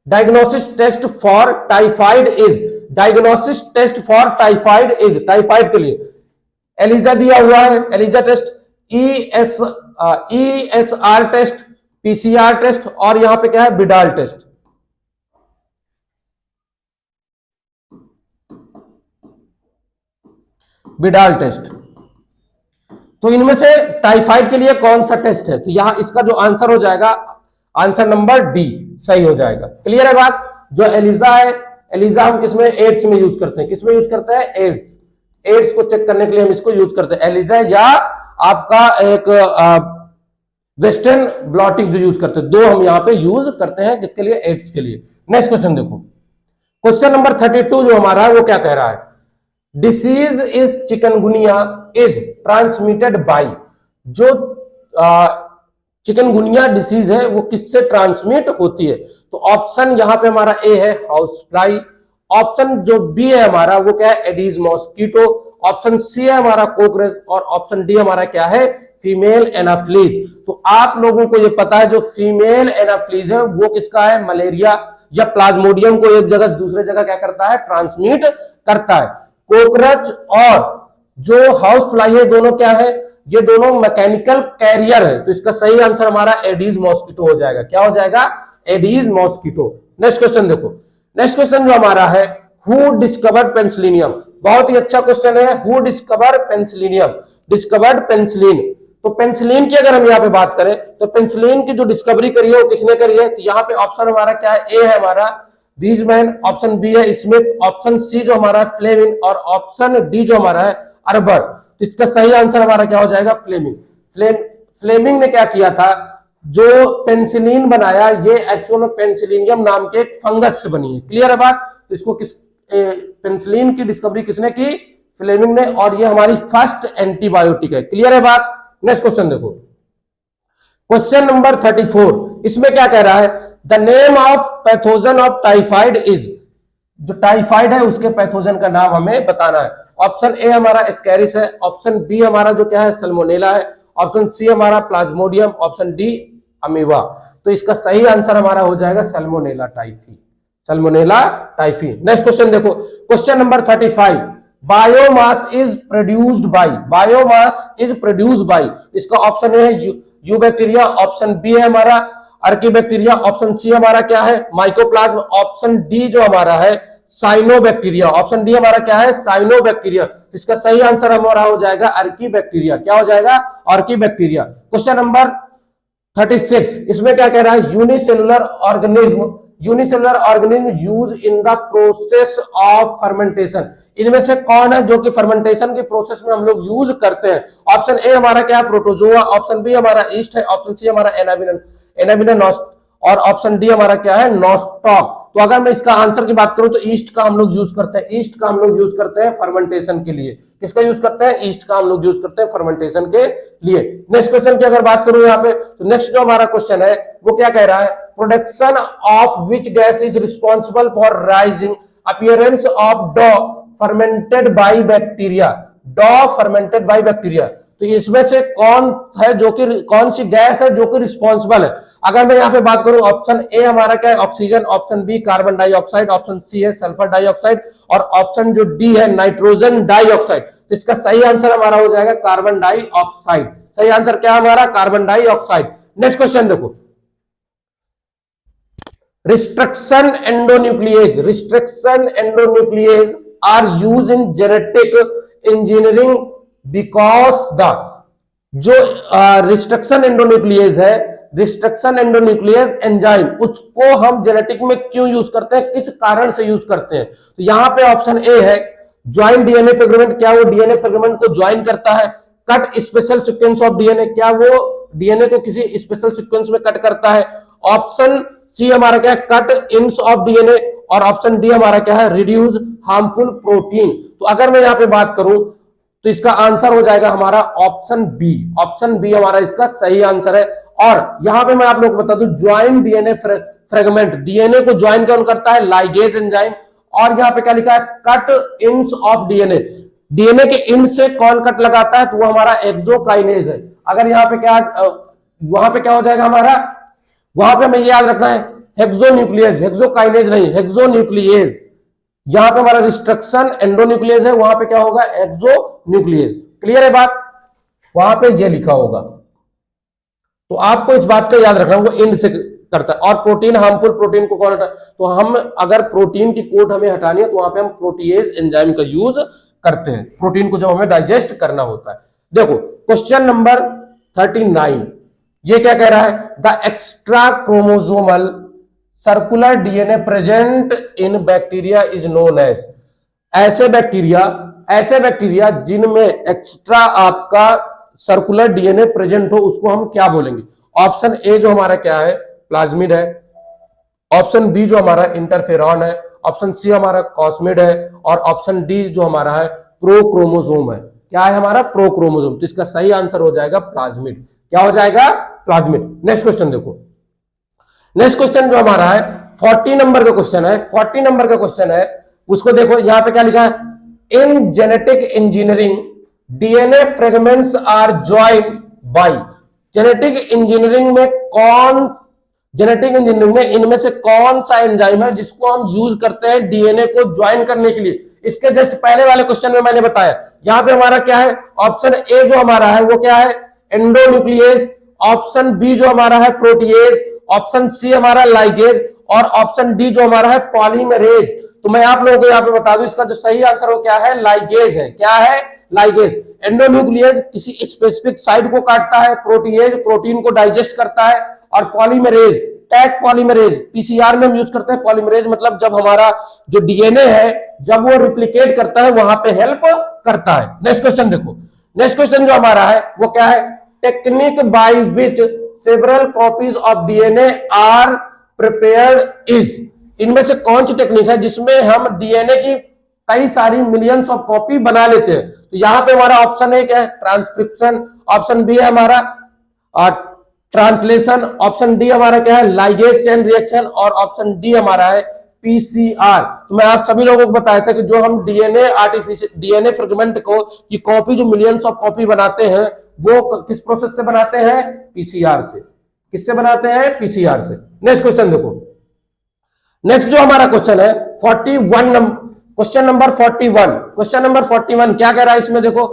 diagnosis test for typhoid is, diagnosis test for typhoid is, typhoid के लिए एलिजा दिया हुआ है, ELISA test, ESR test, PCR test और यहां पे क्या है बिडाल टेस्ट। बिडाल टेस्ट। तो इनमें से टाइफाइड के लिए कौन सा टेस्ट है, तो यहां इसका जो आंसर हो जाएगा, आंसर नंबर डी सही हो जाएगा। क्लियर है बात। जो एलिजा है, एलिजा हम किसमें, एड्स में यूज करते हैं, किसमें यूज करते हैं, एड्स, एड्स को चेक करने के लिए हम इसको यूज करते हैं एलिजा, या आपका एक वेस्टर्न ब्लॉटिंग जो यूज करते हैं, दो हम यहाँ पे यूज करते हैं किसके लिए, एड्स के लिए। नेक्स्ट क्वेश्चन देखो, क्वेश्चन नंबर 32 जो हमारा है वो क्या कह रहा है, disease is chikungunya is transmitted by, जो चिकनगुनिया डिसीज है वो किससे ट्रांसमिट होती है, तो ऑप्शन यहां पे हमारा ए है हाउस फ्लाई, ऑप्शन जो बी है हमारा वो क्या है एडीज मॉस्किटो, ऑप्शन सी है हमारा कोकरेज, और ऑप्शन डी हमारा क्या है फीमेल एनाफ्लीज। तो आप लोगों को ये पता है जो फीमेल एनाफ्लीज है वो किसका है, मलेरिया या प्लाज्मोडियम को एक जगह से दूसरे जगह क्या करता है, ट्रांसमिट करता है। कोकरच और जो हाउस फ्लाई है दोनों क्या है, ये दोनों मैकेनिकल कैरियर है, तो इसका सही आंसर हमारा एडीज मॉस्किटो हो जाएगा। क्या हो जाएगा, एडीज मॉस्किटो। नेक्स्ट क्वेश्चन देखो, नेक्स्ट क्वेश्चन जो हमारा है हु डिस्कवर्ड पेंसिलिनियम, बहुत ही अच्छा क्वेश्चन है, हु डिस्कवर पेंसिलिनियम, डिस्कवर्ड पेंसिलिन। तो पेंसिलिन की अगर हम यहाँ पे बात करें तो पेंसिलिन की जो डिस्कवरी करी है वो किसने करी है, तो यहाँ पे ऑप्शन हमारा क्या है, ए है हमारा बीजमैन, ऑप्शन बी है स्मिथ, ऑप्शन सी जो हमारा है फ्लेमिंग, और ऑप्शन डी जो हमारा है अर्बर। तो इसका सही आंसर हमारा क्या हो जाएगा, फ्लेमिंग। फ्लेमिंग ने क्या किया था, जो पेंसिलिन बनाया ये एक्चुअल में पेंसिलिनियम नाम के एक फंगस से बनी है। क्लियर है बात, तो इसको किस पेंसिलिन की डिस्कवरी किसने की, फ्लेमिंग ने, और ये हमारी फर्स्ट एंटीबायोटिक है। क्लियर है बात। नेक्स्ट क्वेश्चन देखो, क्वेश्चन नंबर 34, इसमें क्या कह रहा है, the name of pathogen of typhoid is, जो टाइफाइड है उसके पैथोजन का नाम हमें बताना है। ऑप्शन ए हमारा एस्कैरिस है, ऑप्शन बी हमारा जो क्या है सल्मोनेला है, ऑप्शन सी हमारा प्लाज्मोडियम, ऑप्शन डी अमीबा। तो इसका सही आंसर हमारा हो जाएगा Salmonella typhi, Salmonella typhi. Next question देखो, question number 35, biomass is produced by, biomass is produced by, इसका ऑप्शन है यू बैक्टीरिया, ऑप्शन बी है हमारा आर्कीबैक्टीरिया, ऑप्शन सी हमारा क्या है माइकोप्लाज्म, ऑप्शन डी जो हमारा है साइनोबैक्टीरिया, ऑप्शन डी हमारा क्या है साइनोबैक्टीरिया। इसका सही आंसर हमारा हो जाएगा आर्कीबैक्टीरिया। क्या हो जाएगा, आर्कीबैक्टीरिया। क्वेश्चन नंबर 36, इसमें क्या कह रहा है, unicellular organism, unicellular organism use in the process of fermentation, इनमें से कौन है जो कि फर्मेंटेशन के प्रोसेस में हम लोग यूज करते हैं। ऑप्शन ए हमारा क्या है प्रोटोजोआ, ऑप्शन बी हमारा ईस्ट है, ऑप्शन सी हमारा एनाबिना और ऑप्शन डी हमारा क्या है नॉस्टॉक। तो अगर मैं इसका आंसर की बात करूं तो ईस्ट का हम लोग यूज करते हैं, ईस्ट का हम लोग यूज करते हैं फर्मेंटेशन के लिए। किसका यूज करते हैं, ईस्ट का हम लोग यूज करते हैं फर्मेंटेशन के लिए। नेक्स्ट क्वेश्चन की अगर बात करूं यहाँ पे, तो नेक्स्ट जो हमारा क्वेश्चन है वो क्या कह रहा है, production of which gas is responsible for rising appearance of डॉ फर्मेंटेड बाई बैक्टीरिया, डॉ फर्मेंटेड बाई बैक्टीरिया। तो इसमें से कौन है जो कि, कौन सी गैस है जो कि रिस्पॉन्सिबल है। अगर मैं यहाँ पे बात करूं, ऑप्शन ए हमारा क्या है oxygen, option B carbon dioxide, option C है सल्फर डाइऑक्साइड, और ऑप्शन जो डी है नाइट्रोजन डाइऑक्साइड। तो इसका सही आंसर हमारा हो जाएगा कार्बन डाइऑक्साइड। सही आंसर क्या हमारा, कार्बन डाइऑक्साइड। नेक्स्ट क्वेश्चन देखो, restriction endonuclease, restriction endonuclease are use in genetic engineering because the, जो रिस्ट्रक्शन एंडोन्यूक्लिएज है, रिस्ट्रक्शन एंडोन्यूक्लिएज एंजाइम, उसको हम जेनेटिक में क्यों यूज करते हैं, किस कारण से यूज करते हैं। तो यहां पे ऑप्शन ए है ज्वाइन डीएनए फ्रेगमेंट, क्या वो डीएनए फ्रेगमेंट को ज्वाइन करता है। Cut special sequence of DNA, क्या वो डीएनए को किसी स्पेशल सीक्वेंस में कट करता है। ऑप्शन सी हमारा क्या है कट इंस ऑफ डीएनए, और ऑप्शन डी हमारा क्या है रिड्यूस हार्मफुल प्रोटीन। तो अगर मैं यहाँ पे बात करूं तो इसका आंसर हो जाएगा हमारा ऑप्शन बी, ऑप्शन बी हमारा इसका सही आंसर है। और यहां पे मैं आप लोग बता दूं ज्वाइन डीएनए फ्रेगमेंट, डीएनए को ज्वाइन कौन करता है, लाइगेज एंजाइम। और यहां पे क्या लिखा है कट इंस ऑफ डीएनए, डीएनए के इंड से कौन कट लगाता है, तो वो हमारा एक्सोकाइनेज है। अगर यहाँ पे क्या, वहां पे क्या हो जाएगा हमारा, वहां पे हमें याद रखना है हेक्सोन्यूक्लियस, हेक्सोकाइनेज नहीं हेक्सोन्यूक्लियस। यहां पे हमारा रिस्ट्रक्शन एंडोन्यूक्लियस है, वहां पे क्या होगा एक्सोन्यूक्लियस। क्लियर है बात, वहां पे ये लिखा होगा। तो आपको इस बात का याद रखना, वो इंड से करता है। और प्रोटीन हार्मफुल प्रोटीन को कौन हटा, तो हम अगर प्रोटीन की कोट हमें हटानी है तो वहां पे हम प्रोटीएज एंजाइम का यूज करते हैं, प्रोटीन को जब हमें डाइजेस्ट करना होता है। देखो क्वेश्चन नंबर 39, ये क्या कह रहा है, the extra chromosomal circular DNA present in bacteria is known as, ऐसे बैक्टीरिया जिनमें एक्स्ट्रा आपका सर्कुलर डीएनए प्रेजेंट हो उसको हम क्या बोलेंगे। ऑप्शन ए जो हमारा क्या है, प्लाज्मिड है। ऑप्शन बी जो हमारा इंटरफेरॉन है। ऑप्शन सी हमारा कॉस्मिड है। और ऑप्शन डी जो हमारा है प्रोक्रोमोसोम है। क्या है हमारा, प्रोक्रोमोसोम। तो इसका सही आंसर हो जाएगा प्लाज्मिड। क्या हो जाएगा, प्लाज्मिड। नेक्स्ट क्वेश्चन देखो, नेक्स्ट क्वेश्चन जो हमारा है 40 नंबर का क्वेश्चन है। 40 नंबर का क्वेश्चन है, उसको देखो यहां पे क्या लिखा है, in genetic engineering DNA fragments are joined by. Genetic engineering में कौन, जेनेटिक इंजीनियरिंग में इनमें से कौन सा एंजाइम है जिसको हम यूज करते हैं डीएनए को ज्वाइन करने के लिए। इसके जस्ट पहले वाले क्वेश्चन में मैंने बताया, यहां पे हमारा क्या है, ऑप्शन ए जो हमारा है वो क्या है, एंडोन्यूक्लियस। ऑप्शन बी जो हमारा है प्रोटीएज। ऑप्शन सी हमारा लाइगेज। और ऑप्शन डी जो हमारा है पॉलीमरेज। तो मैं आप लोगों को यहाँ पे बता दूं, इसका जो सही आंसर वो क्या है, लाइगेज है। क्या है, लाइगेज। एंडोन्यूक्लियस किसी स्पेसिफिक साइट को काटता है, प्रोटीएज प्रोटीन को डाइजेस्ट करता है, और पॉलीमरेज टैग पॉलीमरेज पीसीआर में हम यूज करते हैं। पॉलीमरेज मतलब जब हमारा जो डीएनए है जब वो रिप्लिकेट करता है वहां पे हेल्प करता है। नेक्स्ट क्वेश्चन देखो, नेक्स्ट क्वेश्चन जो हमारा है वो क्या है, technique by which several copies of DNA are prepared is. इनमें से कौन सी टेक्निक है जिसमें हम डीएनए की कई सारी मिलियंस ऑफ कॉपी बना लेते हैं। तो यहां पे हमारा ऑप्शन है क्या है, ट्रांसक्रिप्शन। ऑप्शन बी है हमारा ट्रांसलेशन। ऑप्शन डी हमारा क्या है, लाइगेज चेन रिएक्शन। और ऑप्शन डी हमारा है पीसीआर। तो मैं आप सभी लोगों को बताया था कि जो हम डीएनए आर्टिफिशियल डीएनए फ्रेगमेंट को की कॉपी जो मिलियंस ऑफ कॉपी बनाते हैं वो किस प्रोसेस से बनाते हैं, पीसीआर से। किससे बनाते हैं, पीसीआर से। नेक्स्ट क्वेश्चन देखो, नेक्स्ट जो हमारा क्वेश्चन है 41 नंबर, क्वेश्चन नंबर 41। क्वेश्चन नंबर 41 क्या कह रहा है इसमें देखो,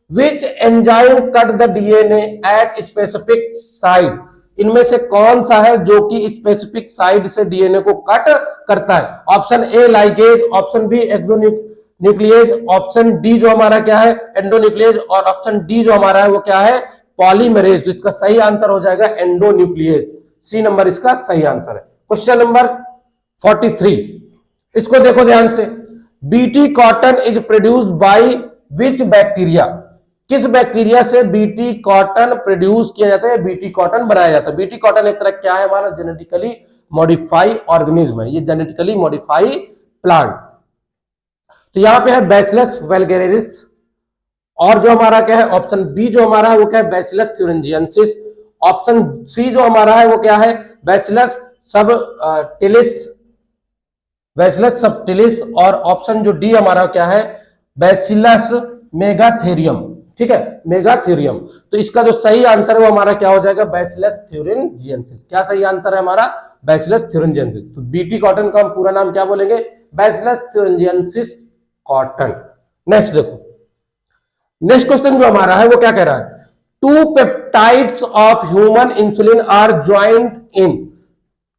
which enzyme cut the DNA at specific side. इनमें से कौन सा है जो कि स्पेसिफिक साइड से डीएनए को कट करता है। Option A ligase. Option B exonuclease. Option D जो हमारा क्या है, एंडोन्यूक्लियेज। और ऑप्शन डी जो हमारा है वो क्या है, पॉलीमरेज। तो इसका सही आंसर हो जाएगा एंडोन्यूक्लियेज। सी नंबर इसका सही आंसर है। क्वेश्चन नंबर 43, इसको देखो ध्यान से, BT cotton is produced by which bacteria. किस बैक्टीरिया से बीटी कॉटन प्रोड्यूस किया जाता है, बीटी कॉटन बनाया जाता है। बीटी कॉटन एक तरह क्या है, हमारा जेनेटिकली मॉडिफाई ऑर्गेनिज्म है, ये जेनेटिकली मॉडिफाई प्लांट। तो यहां पे है बैसिलस वल्गैरिस। और जो हमारा क्या है, ऑप्शन बी जो हमारा है वो क्या है, बैसिलस thuringiensis। ऑप्शन सी जो हमारा है वो क्या है, बैसिलस सबटिलिस, बैसिलस सबटिलिस। और ऑप्शन जो डी हमारा क्या है, बैसिलस मेगाथेरियम। ठीक है, मेगाथेरियम। तो इसका जो सही आंसर है वो हमारा क्या हो जाएगा, बैसिलस thuringiensis। क्या सही आंसर है हमारा, बैसिलस thuringiensis। तो बीटी कॉटन का हम पूरा नाम क्या बोलेंगे, बैसिलस thuringiensis कॉटन। नेक्स्ट देखो, नेक्स्ट क्वेश्चन जो हमारा है वो क्या कह रहा है, two peptides of human insulin are joint in.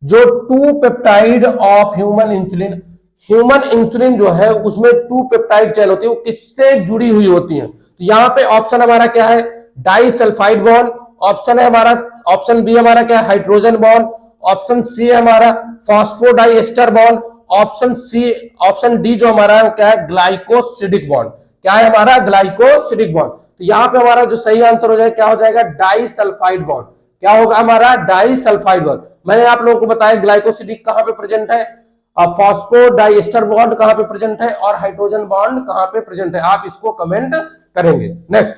जो two peptide of human insulin, human insulin जो है उसमें टू पेप्टाइड चेन होती है, वो किससे जुड़ी हुई होती है। तो यहां पे ऑप्शन हमारा क्या है, डाइसल्फाइड बॉन्ड। ऑप्शन है हमारा, ऑप्शन बी हमारा क्या है, हाइड्रोजन बॉन्ड। ऑप्शन सी है हमारा phosphodiester bond. Option C, option D जो हमारा है वो क्या है, ग्लाइकोसिडिक बॉन्ड। क्या है हमारा, ग्लाइकोसिडिक बॉन्ड। तो यहां पे हमारा जो सही आंसर हो जाएगा क्या हो जाएगा, डाइसल्फाइड बॉन्ड। क्या होगा हमारा, डाइसल्फाइड बॉन्ड। मैंने आप लोगों को बताया ग्लाइकोसिडिक कहां पे प्रेजेंट है, फॉस्फोडाइएस्टर बॉन्ड कहां पे प्रेजेंट है, और हाइड्रोजन बॉन्ड कहां पे प्रेजेंट है। आप इसको कमेंट करेंगे। नेक्स्ट,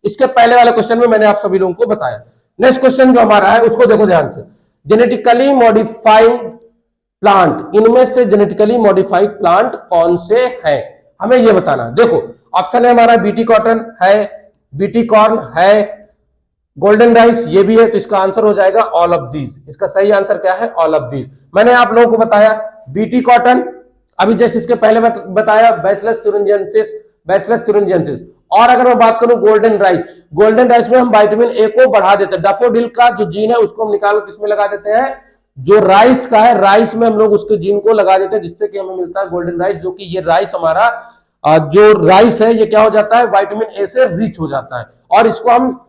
इसके पहले वाले क्वेश्चन में मैंने आप सभी लोगों को बताया। नेक्स्ट क्वेश्चन जो हमारा है उसको देखो ध्यान से, जेनेटिकली मॉडिफाइड प्लांट, इनमें से जेनेटिकली मॉडिफाइड प्लांट कौन से हैं, हमें ये बताना। देखो ऑप्शन है हमारा, बीटी कॉटन है, बीटी कॉर्न है, गोल्डन राइस ये भी है। तो इसका आंसर हो जाएगा ऑल ऑफ दीज। इसका सही आंसर क्या है, ऑल ऑफ दीज। मैंने आप लोगों को बताया बीटी कॉटन, अभी जैसे इसके पहले मैं बताया बैसिलस thuringiensis, बैसिलस thuringiensis। और अगर मैं बात करूं गोल्डन राइस, गोल्डन राइस में हम विटामिन ए को बढ़ा देते हैं। डैफोडिल का जो जीन है उसको हम निकाल किसमें लगा देते हैं, जो राइस का है, राइस में हम लोग उसके जीन को लगा देते हैं, जिससे कि हमें मिलता है गोल्डन राइस। जो कि ये राइस हमारा जो राइस है ये क्या हो जाता है, विटामिन ए से रिच हो जाता है। और इसको हम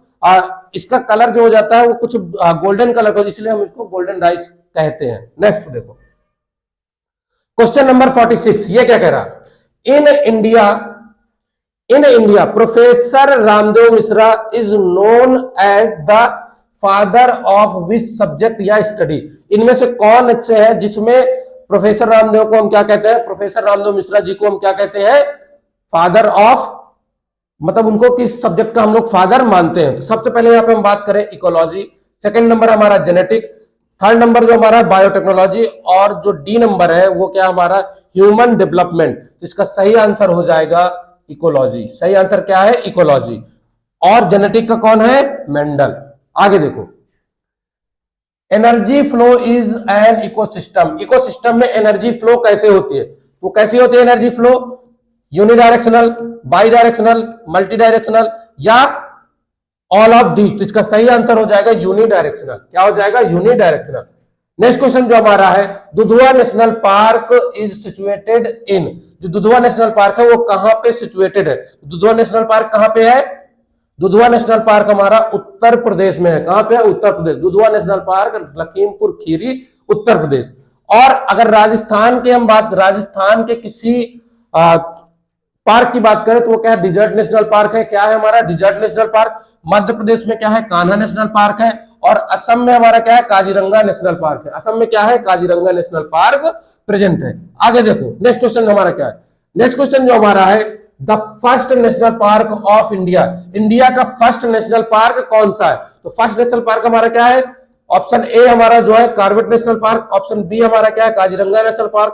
इसका कलर जो हो जाता है वो कुछ गोल्डन कलर का, इसलिए हम इसको गोल्डन राइस कहते हैं। नेक्स्ट देखो, क्वेश्चन नंबर 46, ये क्या कह रहा, in India professor Ramdev Mishra is known as the father of which subject या स्टडी, इनमें से कौन अच्छे हैं जिसमें प्रोफेसर रामदेव को हम क्या कहते हैं, प्रोफेसर रामदेव मिश्रा जी को हम क्या कहते हैं, फादर ऑफ, मतलब उनको किस सब्जेक्ट का हम लोग फादर मानते हैं। तो सबसे पहले यहाँ पे हम बात करें इकोलॉजी, सेकंड नंबर हमारा जेनेटिक, थर्ड नंबर जो हमारा बायोटेक्नोलॉजी, और जो डी नंबर है वो क्या हमारा ह्यूमन डेवलपमेंट। तो इसका सही आंसर हो जाएगा इकोलॉजी। सही आंसर क्या है, इकोलॉजी। और जेनेटिक का कौन है, मेंडल। आगे देखो, energy flow is an ecosystem, ecosystem में एनर्जी फ्लो कैसे होती है, वो कैसी होती है energy flow, unidirectional, by directional, multi directional या ऑल ऑफ दीज। तो इसका सही आंसर हो जाएगा यूनिडायरेक्शनल। क्या हो जाएगा, यूनिडायरेक्शनल। नेक्स्ट क्वेश्चन जो हमारा है, Dudhwa National park is situated in, जो दुधवा नेशनल पार्क है वो कहां पे सिचुएटेड है, दुधवा नेशनल पार्क कहां पे है, दुधवा नेशनल पार्क हमारा उत्तर प्रदेश में है। कहां पे है, उत्तर प्रदेश। Dudhwa National park Lakhimpur Kheri, Uttar Pradesh. और अगर राजस्थान के हम बात, राजस्थान के किसी पार्क की बात करें तो वो क्या है, डिजर्ट नेशनल पार्क है। क्या है हमारा, desert national park. Madhya Pradesh में क्या है, कान्हा नेशनल पार्क है। और असम में हमारा क्या है, काजीरंगा नेशनल पार्क है। असम में क्या है, काजीरंगा नेशनल पार्क प्रेजेंट है। आगे देखो नेक्स्ट क्वेश्चन हमारा क्या है, नेक्स्ट क्वेश्चन जो हमारा है, the first national park of India, India का फर्स्ट नेशनल पार्क कौन सा है। तो फर्स्ट नेशनल पार्क हमारा क्या है, ऑप्शन ए हमारा जो है Corbett National Park, option B हमारा क्या है Kaziranga National Park,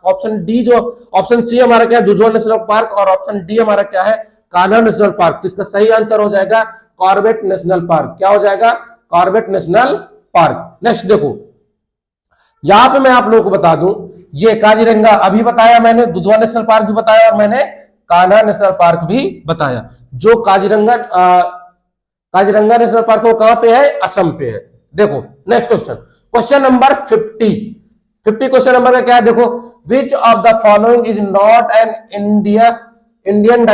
option D जो, ऑप्शन सी हमारा क्या है दुधवा नेशनल पार्क, और ऑप्शन डी हमारा क्या है कान्हा नेशनल पार्क। तो इसका सही आंसर हो जाएगा कॉर्बेट नेशनल पार्क। क्या हो जाएगा, कॉर्बेट नेशनल पार्क। नेक्स्ट देखो, यहां पे मैं आप लोगों को बता दूं, ये काजीरंगा अभी बताया मैंने, दुधवा नेशनल पार्क भी बताया और मैंने कान्हा नेशनल पार्क भी बताया। जो काजीरंगा नेशनल पार्क वो कहां पे है, असम पे है। देखो next question, question number 50 question number का क्या है, देखो, विच of the following is not an Indian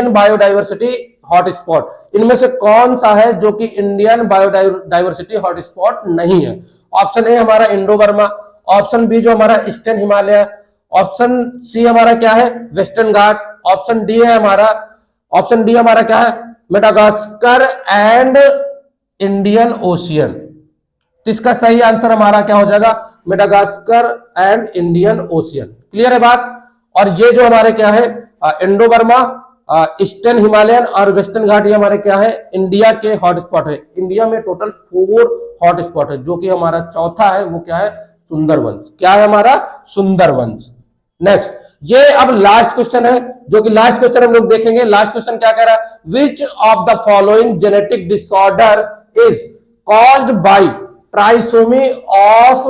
biodiversity hotspot, इनमें से कौन सा है जो कि इंडियन बायोडाइवर्सिटी हॉटस्पॉट नहीं है। ऑप्शन ए हमारा इंडो बर्मा, ऑप्शन बी जो हमारा ईस्टर्न हिमालय, ऑप्शन सी हमारा क्या है वेस्टर्न घाट, ऑप्शन डी हमारा क्या है मेडागास्कर एंड इंडियन ओशियन। तो इसका सही आंसर हमारा क्या हो जाएगा, Madagascar and Indian ocean. Clear है बात। और ये जो हमारे क्या है इंडो बर्मा, ईस्टर्न हिमालयन और वेस्टर्न घाट, ये हमारे क्या है इंडिया के हॉटस्पॉट है। इंडिया में टोटल 4 हॉटस्पॉट है, जो कि हमारा चौथा है वो क्या है सुंदरवंश। क्या है हमारा सुंदरवंश। नेक्स्ट, ये अब लास्ट क्वेश्चन है, जो कि लास्ट क्वेश्चन हम लोग देखेंगे। लास्ट क्वेश्चन क्या कह रहा है, which of the following genetic disorder is caused by trisomy of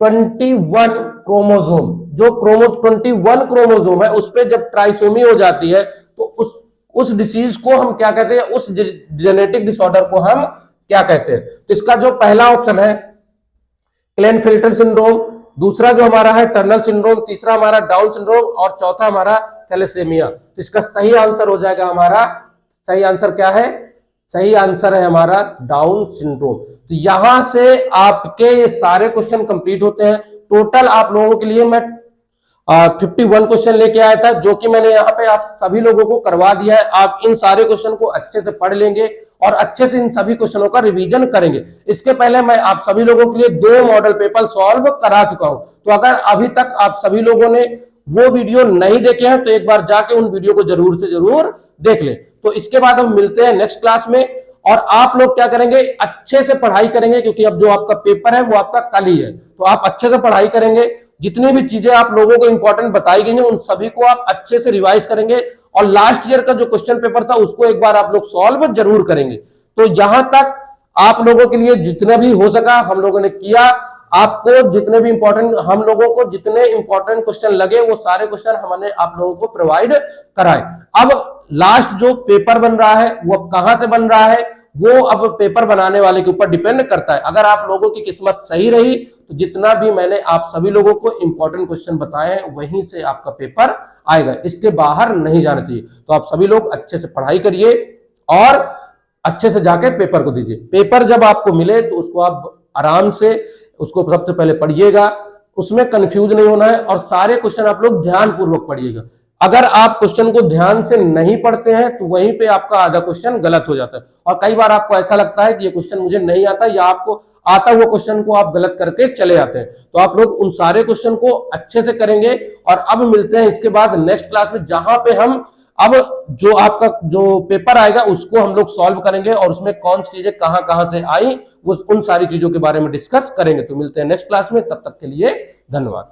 21 chromosome. जो 21 क्रोमोसोम है उस पे जब ट्राइसोमी हो जाती है तो उस डिसीज को हम क्या कहते हैं, उस जेनेटिक डिसऑर्डर को हम क्या कहते हैं। तो इसका जो पहला ऑप्शन है क्लेनफेल्टर सिंड्रोम, दूसरा जो हमारा है टर्नल सिंड्रोम, तीसरा हमारा डाउन सिंड्रोम और चौथा हमारा थैलेसेमिया। तो इसका सही आंसर हो जाएगा हमारा, सही आंसर क्या है, सही आंसर है हमारा डाउन सिंड्रोम। तो यहां से आपके ये सारे क्वेश्चन कंप्लीट होते हैं। टोटल आप लोगों के लिए मैं 51 क्वेश्चन लेके आया था, जो कि मैंने यहाँ पे आप सभी लोगों को करवा दिया है। आप इन सारे क्वेश्चन को अच्छे से पढ़ लेंगे और अच्छे से इन सभी क्वेश्चनों का रिवीजन करेंगे। इसके पहले मैं आप सभी लोगों के लिए 2 मॉडल पेपर सॉल्व करा चुका हूं। तो अगर अभी तक आप सभी लोगों ने वो वीडियो नहीं देखे हैं तो एक बार जाके उन वीडियो को जरूर से जरूर देख लें। तो इसके बाद हम मिलते हैं नेक्स्ट क्लास में, और आप लोग क्या करेंगे, अच्छे से पढ़ाई करेंगे, क्योंकि अब जो आपका पेपर है वो आपका कल ही है। तो आप अच्छे से पढ़ाई करेंगे, जितनी भी चीजें आप लोगों को इंपॉर्टेंट बताई गई हैं उन सभी को आप अच्छे से रिवाइज करेंगे, और लास्ट ईयर का जो क्वेश्चन पेपर था उसको एक बार आप लोग सॉल्व जरूर करेंगे। तो यहां तक आप लोगों के लिए जितना भी हो सका हम लोगों ने किया। आपको जितने भी इंपॉर्टेंट, हम लोगों को जितने इंपॉर्टेंट क्वेश्चन लगे वो सारे क्वेश्चन हमने आप लोगों को प्रोवाइड कराए। अब लास्ट जो पेपर बन रहा है वो अब कहां से बन रहा है, वो अब पेपर बनाने वाले के ऊपर डिपेंड करता है। अगर आप लोगों की किस्मत सही रही तो जितना भी मैंने आप सभी लोगों को इंपॉर्टेंट क्वेश्चन बताए हैं वहीं से आपका पेपर आएगा, इसके बाहर नहीं जाना चाहिए। तो आप सभी लोग अच्छे से पढ़ाई करिए और अच्छे से जाके पेपर को दीजिए। पेपर जब आपको मिले तो उसको आप आराम से उसको सबसे पहले पढ़िएगा, उसमें कंफ्यूज नहीं होना है, और सारे क्वेश्चन आप लोग ध्यान पूर्वक पढ़िएगा। अगर आप क्वेश्चन को ध्यान से नहीं पढ़ते हैं तो वहीं पे आपका आधा क्वेश्चन गलत हो जाता है। और कई बार आपको ऐसा लगता है कि ये क्वेश्चन मुझे नहीं आता, या आपको आता हुआ क्वेश्चन को आप गलत करके चले जाते हैं। तो आप लोग उन सारे क्वेश्चन को अच्छे से करेंगे। और अब मिलते हैं इसके बाद नेक्स्ट क्लास में, जहां पे हम अब जो आपका जो पेपर आएगा उसको हम लोग सॉल्व करेंगे, और उसमें कौन सी चीजें कहां कहां से आई वो उन सारी चीजों के बारे में डिस्कस करेंगे। तो मिलते हैं नेक्स्ट क्लास में, तब तक के लिए धन्यवाद।